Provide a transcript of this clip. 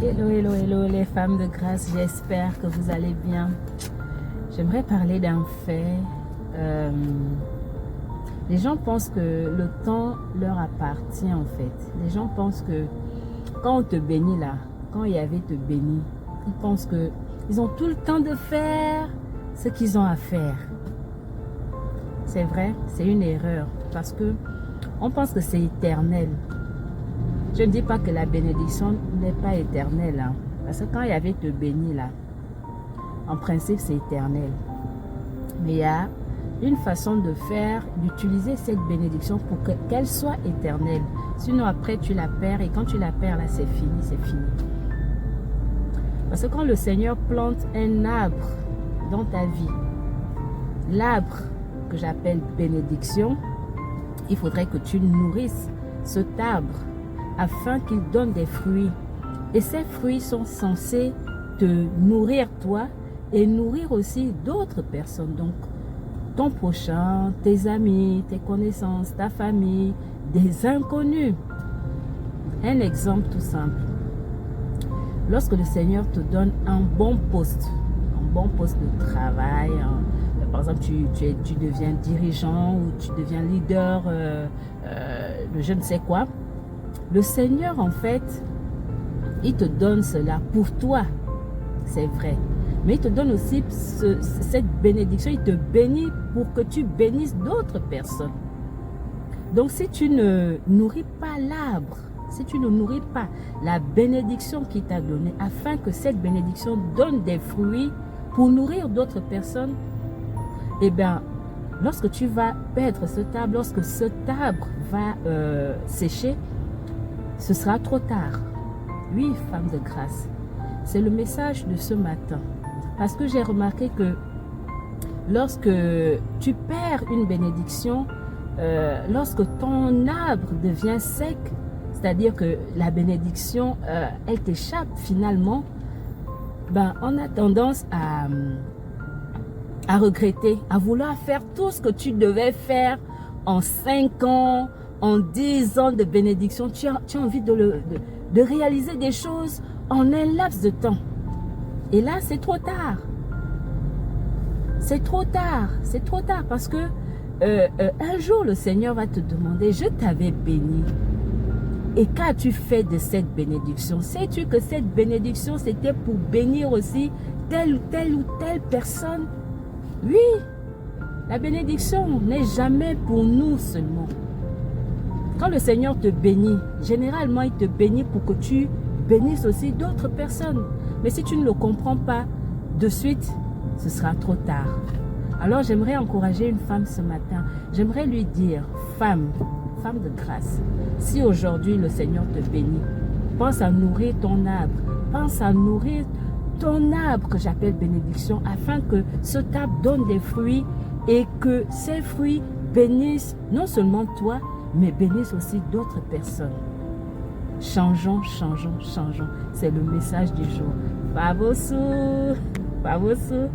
Hello, hello, hello les femmes de grâce, j'espère que vous allez bien. J'aimerais parler d'un fait. Les gens pensent que le temps leur appartient en fait. Les gens pensent que quand on te bénit là, quand Yahvé te bénit, ils pensent qu'ils ont tout le temps de faire ce qu'ils ont à faire. C'est vrai, c'est une erreur parce que on pense que c'est éternel. Je ne dis pas que la bénédiction n'est pas éternelle. Hein, parce que quand Yahvé te bénit là, en principe c'est éternel. Mais il y a une façon de faire, d'utiliser cette bénédiction pour qu'elle soit éternelle. Sinon après tu la perds et quand tu la perds là c'est fini, c'est fini. Parce que quand le Seigneur plante un arbre dans ta vie, l'arbre que j'appelle bénédiction, il faudrait que tu nourrisses cet arbre afin qu'il donne des fruits. Et ces fruits sont censés te nourrir toi et nourrir aussi d'autres personnes. Donc, ton prochain, tes amis, tes connaissances, ta famille, des inconnus. Un exemple tout simple. Lorsque le Seigneur te donne un bon poste de travail, par exemple, tu deviens dirigeant ou tu deviens leader de je ne sais quoi, le Seigneur, en fait, il te donne cela pour toi, c'est vrai. Mais il te donne aussi cette bénédiction, il te bénit pour que tu bénisses d'autres personnes. Donc, si tu ne nourris pas l'arbre, si tu ne nourris pas la bénédiction qu'il t'a donnée, afin que cette bénédiction donne des fruits pour nourrir d'autres personnes, eh bien, lorsque tu vas perdre cet arbre, lorsque cet arbre va sécher, ce sera trop tard. Oui, femme de grâce, c'est le message de ce matin. Parce que j'ai remarqué que lorsque tu perds une bénédiction, lorsque ton arbre devient sec, c'est-à-dire que la bénédiction, elle t'échappe finalement, ben, on a tendance à regretter, à vouloir faire tout ce que tu devais faire en 5 ans, en 10 ans de bénédiction. Tu as envie de réaliser des choses en un laps de temps. Et là, c'est trop tard. C'est trop tard. C'est trop tard parce que un jour, le Seigneur va te demander, je t'avais béni. Et qu'as-tu fait de cette bénédiction? Sais-tu que cette bénédiction, c'était pour bénir aussi telle ou telle personne? Oui, la bénédiction n'est jamais pour nous seulement. Quand le Seigneur te bénit, généralement, il te bénit pour que tu bénisses aussi d'autres personnes. Mais si tu ne le comprends pas de suite, ce sera trop tard. Alors, j'aimerais encourager une femme ce matin. J'aimerais lui dire, femme de grâce, si aujourd'hui le Seigneur te bénit, pense à nourrir ton arbre. Pense à nourrir ton arbre que j'appelle bénédiction, afin que cet arbre donne des fruits et que ces fruits bénissent non seulement toi, mais bénissent aussi d'autres personnes. Changeons, changeons, changeons. C'est le message du jour. Pavosu, pavosu.